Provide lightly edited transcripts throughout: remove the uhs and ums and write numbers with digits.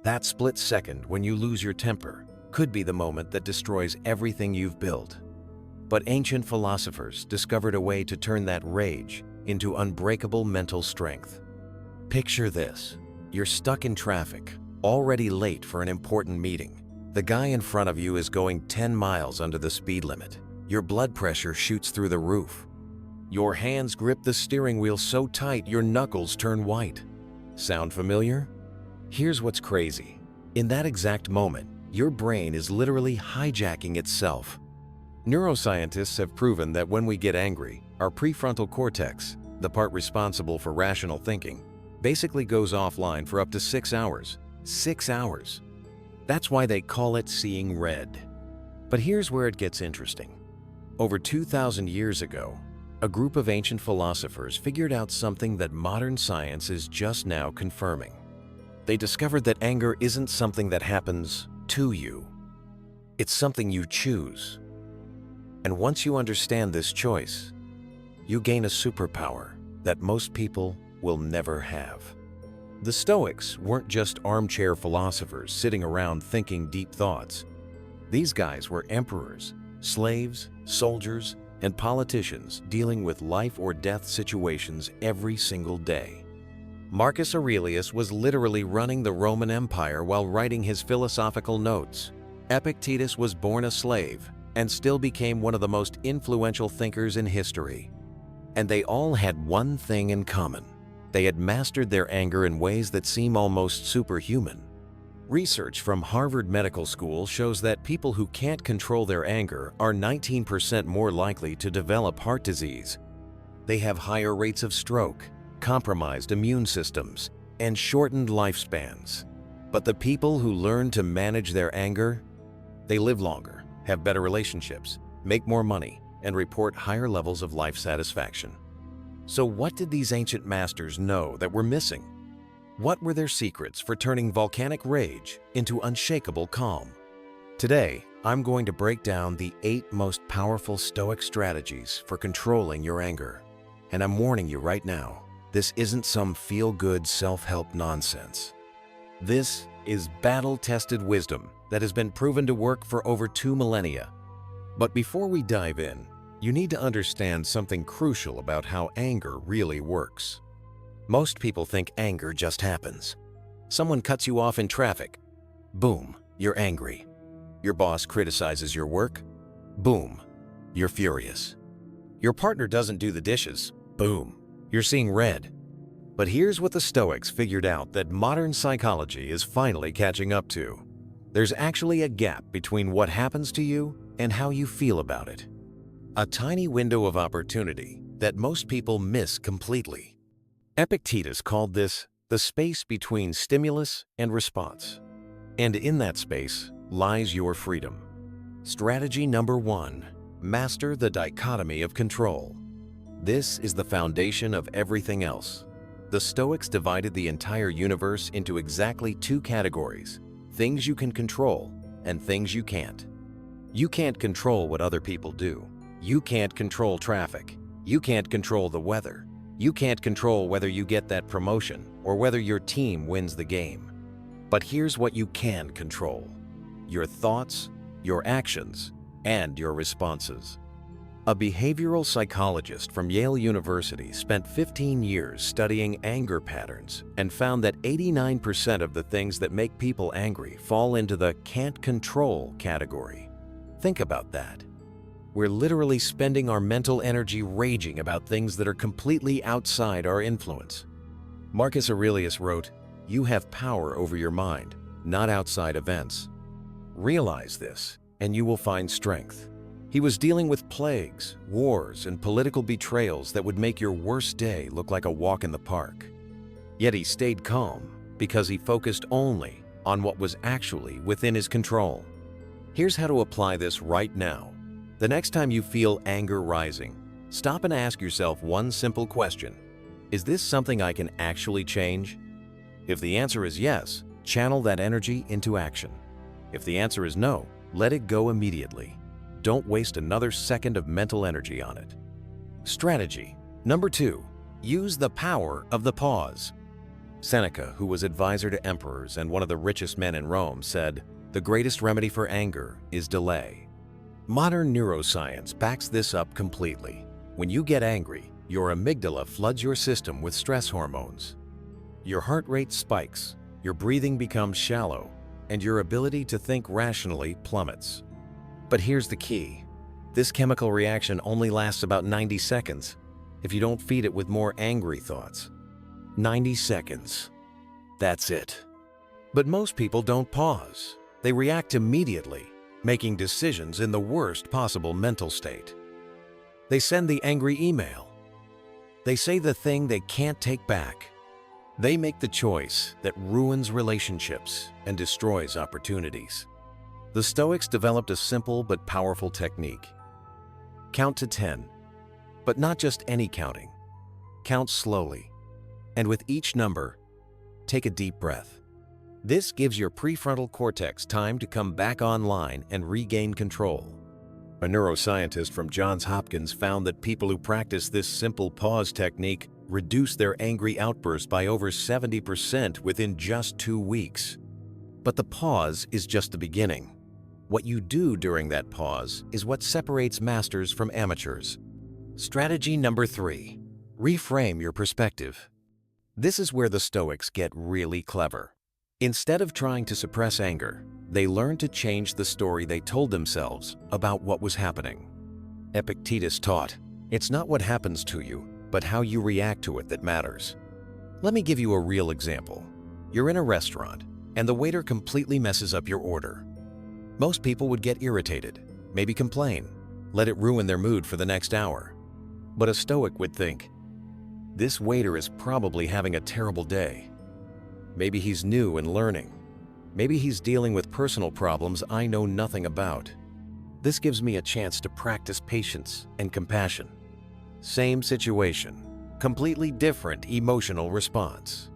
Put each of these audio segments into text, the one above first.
That split second when you lose your temper could be the moment that destroys everything you've built. But ancient philosophers discovered a way to turn that rage into unbreakable mental strength. Picture this. You're stuck in traffic, already late for an important meeting. The guy in front of you is going 10 miles under the speed limit. Your blood pressure shoots through the roof. Your hands grip the steering wheel so tight your knuckles turn white. Sound familiar? Here's what's crazy. In that exact moment, your brain is literally hijacking itself. Neuroscientists have proven that when we get angry, our prefrontal cortex, the part responsible for rational thinking, basically goes offline for up to 6 hours. 6 hours. That's why they call it seeing red. But here's where it gets interesting. Over 2,000 years ago, a group of ancient philosophers figured out something that modern science is just now confirming. They discovered that anger isn't something that happens to you. It's something you choose. And once you understand this choice, you gain a superpower that most people will never have. The Stoics weren't just armchair philosophers sitting around thinking deep thoughts. These guys were emperors, slaves, soldiers, and politicians dealing with life or death situations every single day. Marcus Aurelius was literally running the Roman Empire while writing his philosophical notes. Epictetus was born a slave and still became one of the most influential thinkers in history. And they all had one thing in common. They had mastered their anger in ways that seem almost superhuman. Research from Harvard Medical School shows that people who can't control their anger are 19% more likely to develop heart disease. They have higher rates of stroke, compromised immune systems, and shortened lifespans. But the people who learn to manage their anger, they live longer, have better relationships, make more money, and report higher levels of life satisfaction. So what did these ancient masters know that we're missing? What were their secrets for turning volcanic rage into unshakable calm? Today, I'm going to break down the 8 most powerful Stoic strategies for controlling your anger. And I'm warning you right now, this isn't some feel-good self-help nonsense. This is battle-tested wisdom that has been proven to work for over 2 millennia. But before we dive in, you need to understand something crucial about how anger really works. Most people think anger just happens. Someone cuts you off in traffic. Boom, you're angry. Your boss criticizes your work. Boom, you're furious. Your partner doesn't do the dishes. Boom, you're seeing red. But here's what the Stoics figured out that modern psychology is finally catching up to. There's actually a gap between what happens to you and how you feel about it. A tiny window of opportunity that most people miss completely. Epictetus called this the space between stimulus and response. And in that space lies your freedom. Strategy number 1, master the dichotomy of control. This is the foundation of everything else. The Stoics divided the entire universe into exactly 2 categories: things you can control and things you can't. You can't control what other people do. You can't control traffic. You can't control the weather. You can't control whether you get that promotion or whether your team wins the game. But here's what you can control: your thoughts, your actions, and your responses. A behavioral psychologist from Yale University spent 15 years studying anger patterns and found that 89% of the things that make people angry fall into the can't control category. Think about that. We're literally spending our mental energy raging about things that are completely outside our influence. Marcus Aurelius wrote, "You have power over your mind, not outside events. Realize this, and you will find strength." He was dealing with plagues, wars, and political betrayals that would make your worst day look like a walk in the park. Yet he stayed calm because he focused only on what was actually within his control. Here's how to apply this right now. The next time you feel anger rising, stop and ask yourself one simple question: is this something I can actually change? If the answer is yes, channel that energy into action. If the answer is no, let it go immediately. Don't waste another second of mental energy on it. Strategy number 2, use the power of the pause. Seneca, who was advisor to emperors and one of the richest men in Rome, said, "The greatest remedy for anger is delay." Modern neuroscience backs this up completely. When you get angry, your amygdala floods your system with stress hormones. Your heart rate spikes, your breathing becomes shallow, and your ability to think rationally plummets. But here's the key. This chemical reaction only lasts about 90 seconds if you don't feed it with more angry thoughts. 90 seconds. That's it. But most people don't pause. They react immediately, making decisions in the worst possible mental state. They send the angry email. They say the thing they can't take back. They make the choice that ruins relationships and destroys opportunities. The Stoics developed a simple but powerful technique. Count to 10, but not just any counting. Count slowly, and with each number, take a deep breath. This gives your prefrontal cortex time to come back online and regain control. A neuroscientist from Johns Hopkins found that people who practice this simple pause technique reduce their angry outbursts by over 70% within just 2 weeks. But the pause is just the beginning. What you do during that pause is what separates masters from amateurs. Strategy number 3, reframe your perspective. This is where the Stoics get really clever. Instead of trying to suppress anger, they learned to change the story they told themselves about what was happening. Epictetus taught, "It's not what happens to you, but how you react to it that matters." Let me give you a real example. You're in a restaurant, and the waiter completely messes up your order. Most people would get irritated, maybe complain, let it ruin their mood for the next hour. But a Stoic would think, "This waiter is probably having a terrible day. Maybe he's new and learning. Maybe he's dealing with personal problems I know nothing about. This gives me a chance to practice patience and compassion." Same situation, completely different emotional response.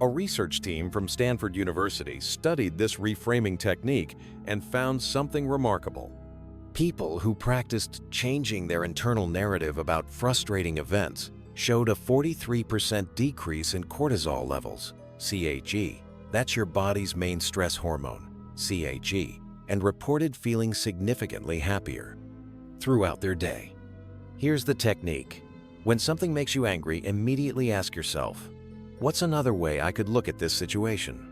A research team from Stanford University studied this reframing technique and found something remarkable. People who practiced changing their internal narrative about frustrating events showed a 43% decrease in cortisol levels, CHE, that's your body's main stress hormone, CHE, and reported feeling significantly happier throughout their day. Here's the technique. When something makes you angry, immediately ask yourself, what's another way I could look at this situation?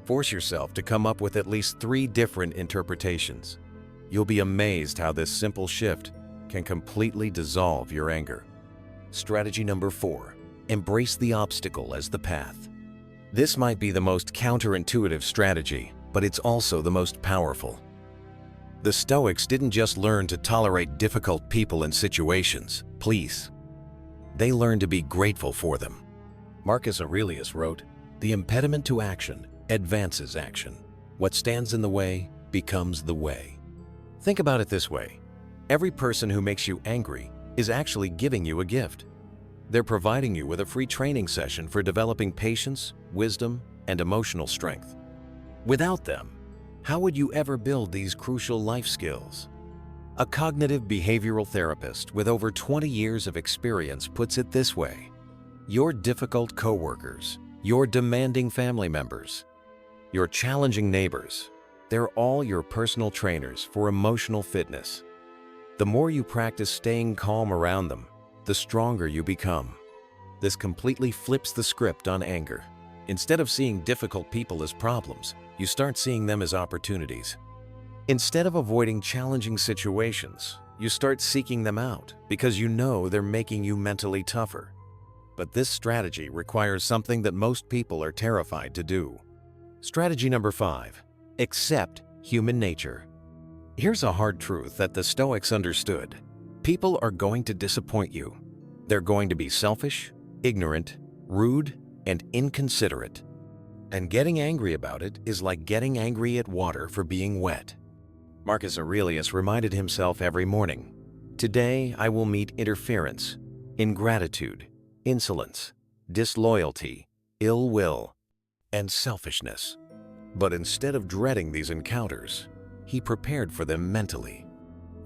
Force yourself to come up with at least 3 different interpretations. You'll be amazed how this simple shift can completely dissolve your anger. Strategy number 4, embrace the obstacle as the path. This might be the most counterintuitive strategy, but it's also the most powerful. The Stoics didn't just learn to tolerate difficult people and situations, please. They learned to be grateful for them. Marcus Aurelius wrote, "The impediment to action advances action. What stands in the way becomes the way." Think about it this way. Every person who makes you angry is actually giving you a gift. They're providing you with a free training session for developing patience, wisdom, and emotional strength. Without them, how would you ever build these crucial life skills? A cognitive behavioral therapist with over 20 years of experience puts it this way: your difficult coworkers, your demanding family members, your challenging neighbors, they're all your personal trainers for emotional fitness. The more you practice staying calm around them, the stronger you become. This completely flips the script on anger. Instead of seeing difficult people as problems, you start seeing them as opportunities. Instead of avoiding challenging situations, you start seeking them out because you know they're making you mentally tougher. But this strategy requires something that most people are terrified to do. Strategy number 5, accept human nature. Here's a hard truth that the Stoics understood. People are going to disappoint you. They're going to be selfish, ignorant, rude, and inconsiderate. And getting angry about it is like getting angry at water for being wet. Marcus Aurelius reminded himself every morning, "Today I will meet interference, ingratitude, insolence, disloyalty, ill will, and selfishness." But instead of dreading these encounters, he prepared for them mentally.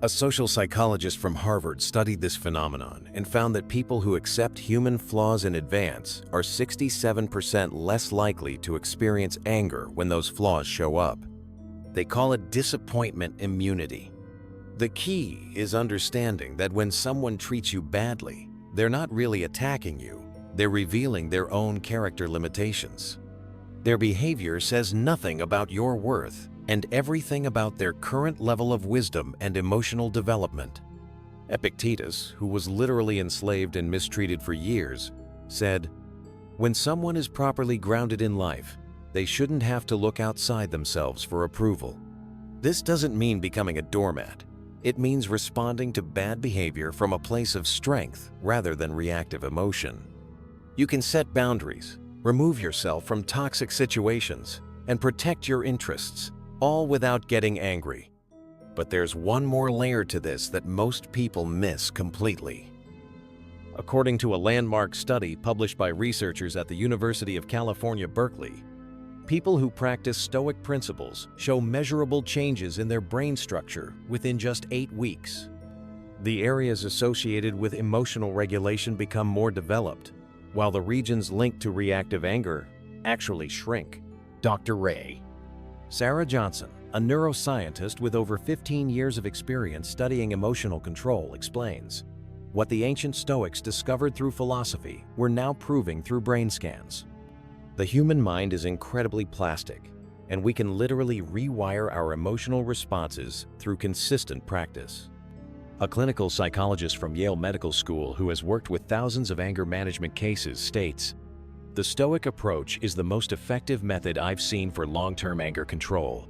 A social psychologist from Harvard studied this phenomenon and found that people who accept human flaws in advance are 67% less likely to experience anger when those flaws show up. They call it disappointment immunity. The key is understanding that when someone treats you badly, they're not really attacking you, they're revealing their own character limitations. Their behavior says nothing about your worth and everything about their current level of wisdom and emotional development. Epictetus, who was literally enslaved and mistreated for years, said, "When someone is properly grounded in life, they shouldn't have to look outside themselves for approval." This doesn't mean becoming a doormat. It means responding to bad behavior from a place of strength rather than reactive emotion. You can set boundaries, remove yourself from toxic situations, and protect your interests, all without getting angry. But there's one more layer to this that most people miss completely. According to a landmark study published by researchers at the University of California, Berkeley, people who practice Stoic principles show measurable changes in their brain structure within just 8 weeks. The areas associated with emotional regulation become more developed, while the regions linked to reactive anger actually shrink. Dr. Ray. Sarah Johnson, a neuroscientist with over 15 years of experience studying emotional control, explains, "What the ancient Stoics discovered through philosophy, we're now proving through brain scans. The human mind is incredibly plastic, and we can literally rewire our emotional responses through consistent practice." A clinical psychologist from Yale Medical School who has worked with thousands of anger management cases states, "The Stoic approach is the most effective method I've seen for long-term anger control.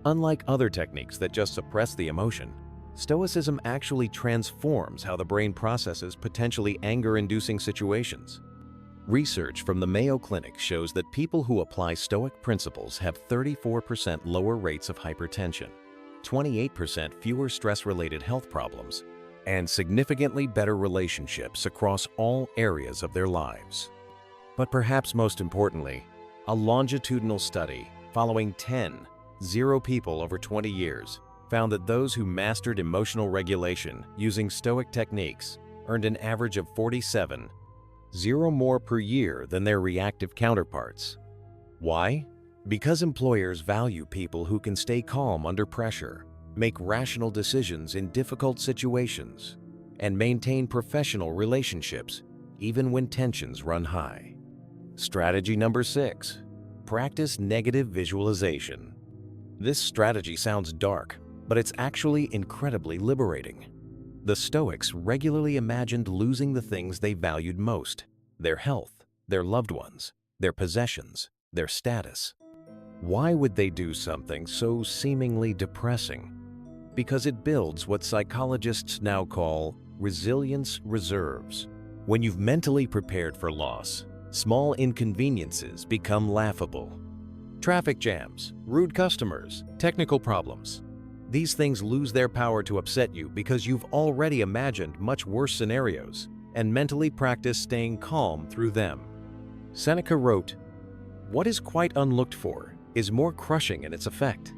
Unlike other techniques that just suppress the emotion, Stoicism actually transforms how the brain processes potentially anger-inducing situations." Research from the Mayo Clinic shows that people who apply Stoic principles have 34% lower rates of hypertension, 28% fewer stress-related health problems, and significantly better relationships across all areas of their lives. But perhaps most importantly, a longitudinal study following 10 people over 20 years found that those who mastered emotional regulation using Stoic techniques earned an average of 47 more per year than their reactive counterparts. Why? Because employers value people who can stay calm under pressure, make rational decisions in difficult situations, and maintain professional relationships even when tensions run high. Strategy number 6. Practice negative visualization. This strategy sounds dark, but it's actually incredibly liberating. The Stoics regularly imagined losing the things they valued most: their health, their loved ones, their possessions, their status. Why would they do something so seemingly depressing? Because it builds what psychologists now call resilience reserves. When you've mentally prepared for loss, small inconveniences become laughable. Traffic jams, rude customers, technical problems. These things lose their power to upset you because you've already imagined much worse scenarios and mentally practiced staying calm through them. Seneca wrote, "What is quite unlooked for is more crushing in its effect,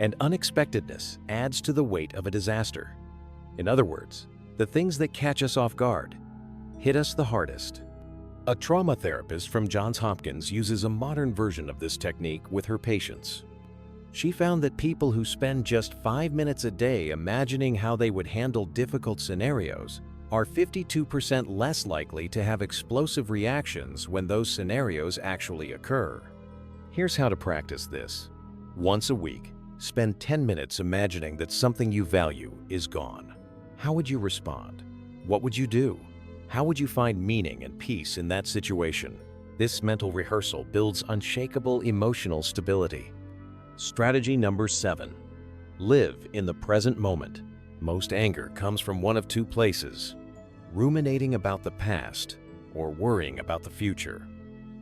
and unexpectedness adds to the weight of a disaster." In other words, the things that catch us off guard hit us the hardest. A trauma therapist from Johns Hopkins uses a modern version of this technique with her patients. She found that people who spend just 5 minutes a day imagining how they would handle difficult scenarios are 52% less likely to have explosive reactions when those scenarios actually occur. Here's how to practice this. Once a week, spend 10 minutes imagining that something you value is gone. How would you respond? What would you do? How would you find meaning and peace in that situation? This mental rehearsal builds unshakable emotional stability. Strategy number 7. Live in the present moment. Most anger comes from one of two places: ruminating about the past or worrying about the future.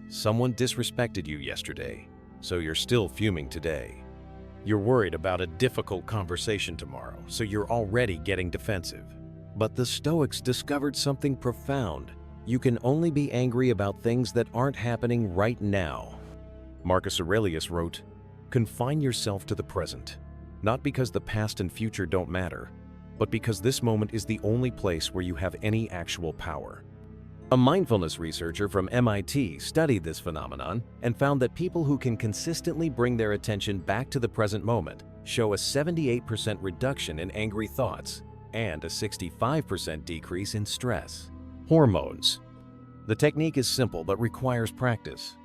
Someone disrespected you yesterday, so you're still fuming today. You're worried about a difficult conversation tomorrow, so you're already getting defensive. But the Stoics discovered something profound. You can only be angry about things that aren't happening right now. Marcus Aurelius wrote, "Confine yourself to the present, not because the past and future don't matter, but because this moment is the only place where you have any actual power. A mindfulness researcher from MIT studied this phenomenon and found that people who can consistently bring their attention back to the present moment show a 78% reduction in angry thoughts and a 65% decrease in stress. Hormones. The technique is simple but requires practice.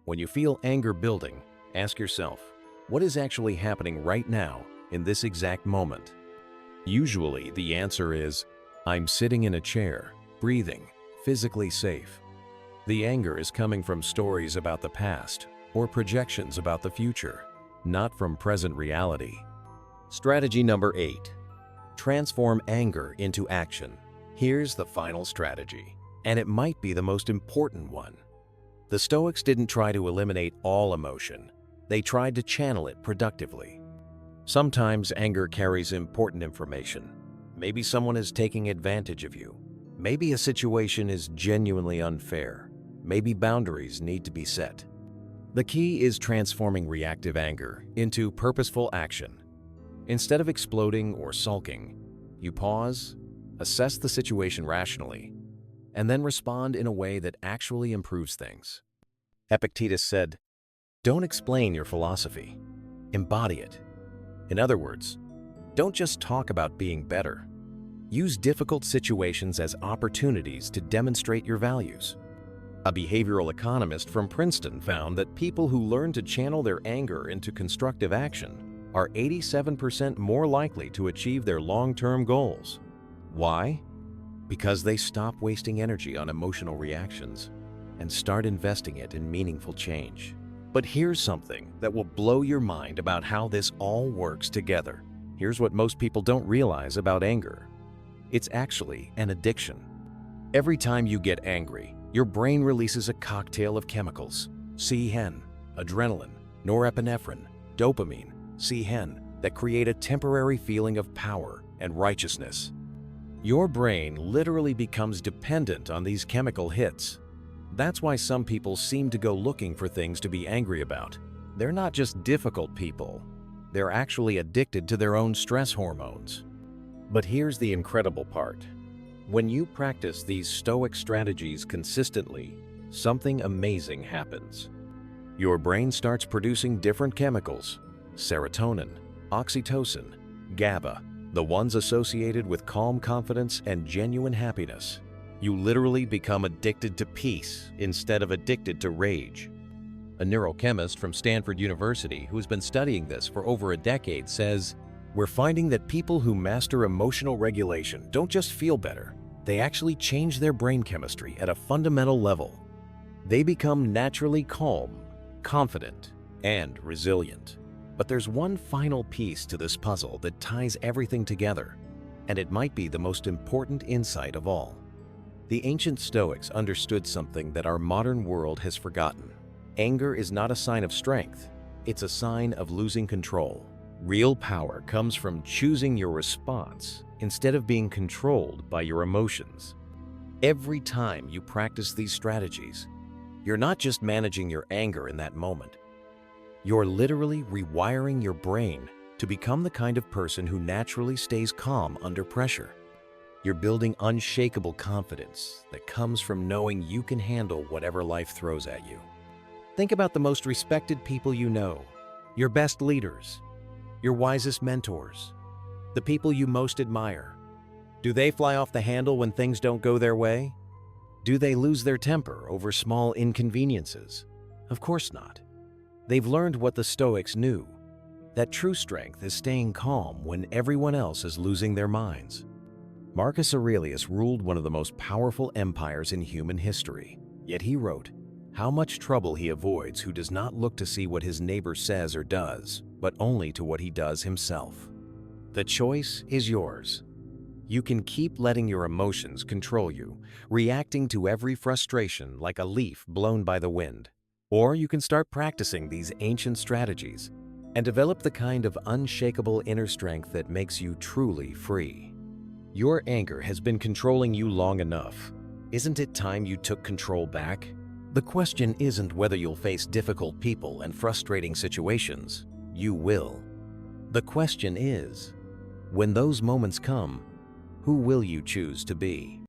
When you feel anger building, ask yourself, what is actually happening right now in this exact moment? Usually the answer is, I'm sitting in a chair, breathing, physically safe. The anger is coming from stories about the past or projections about the future, not from present reality. Strategy number 8. Transform anger into action. Here's the final strategy, and it might be the most important one. The Stoics didn't try to eliminate all emotion. They tried to channel it productively. Sometimes anger carries important information. Maybe someone is taking advantage of you. Maybe a situation is genuinely unfair. Maybe boundaries need to be set. The key is transforming reactive anger into purposeful action. Instead of exploding or sulking, you pause, assess the situation rationally, and then respond in a way that actually improves things. Epictetus said, "Don't explain your philosophy, embody it." In other words, don't just talk about being better. Use difficult situations as opportunities to demonstrate your values. A behavioral economist from Princeton found that people who learn to channel their anger into constructive action are 87% more likely to achieve their long-term goals. Why? Because they stop wasting energy on emotional reactions and start investing it in meaningful change. But here's something that will blow your mind about how this all works together. Here's what most people don't realize about anger. It's actually an addiction. Every time you get angry, your brain releases a cocktail of chemicals: CHEN, adrenaline, norepinephrine, dopamine, CHEN, that create a temporary feeling of power and righteousness. Your brain literally becomes dependent on these chemical hits. That's why some people seem to go looking for things to be angry about. They're not just difficult people. They're actually addicted to their own stress hormones. But here's the incredible part. When you practice these Stoic strategies consistently, something amazing happens. Your brain starts producing different chemicals: serotonin, oxytocin, GABA, the ones associated with calm confidence and genuine happiness. You literally become addicted to peace instead of addicted to rage. A neurochemist from Stanford University who's been studying this for over a decade says, "We're finding that people who master emotional regulation don't just feel better, they actually change their brain chemistry at a fundamental level. They become naturally calm, confident, and resilient." But there's one final piece to this puzzle that ties everything together, and it might be the most important insight of all. The ancient Stoics understood something that our modern world has forgotten. Anger is not a sign of strength, it's a sign of losing control. Real power comes from choosing your response instead of being controlled by your emotions. Every time you practice these strategies, you're not just managing your anger in that moment. You're literally rewiring your brain to become the kind of person who naturally stays calm under pressure. You're building unshakable confidence that comes from knowing you can handle whatever life throws at you. Think about the most respected people you know, your best leaders, your wisest mentors, the people you most admire. Do they fly off the handle when things don't go their way? Do they lose their temper over small inconveniences? Of course not. They've learned what the Stoics knew, that true strength is staying calm when everyone else is losing their minds. Marcus Aurelius ruled one of the most powerful empires in human history, yet he wrote, "How much trouble he avoids who does not look to see what his neighbor says or does, but only to what he does himself." The choice is yours. You can keep letting your emotions control you, reacting to every frustration like a leaf blown by the wind. Or you can start practicing these ancient strategies and develop the kind of unshakable inner strength that makes you truly free. Your anger has been controlling you long enough. Isn't it time you took control back? The question isn't whether you'll face difficult people and frustrating situations. You will. The question is, When those moments come, who will you choose to be?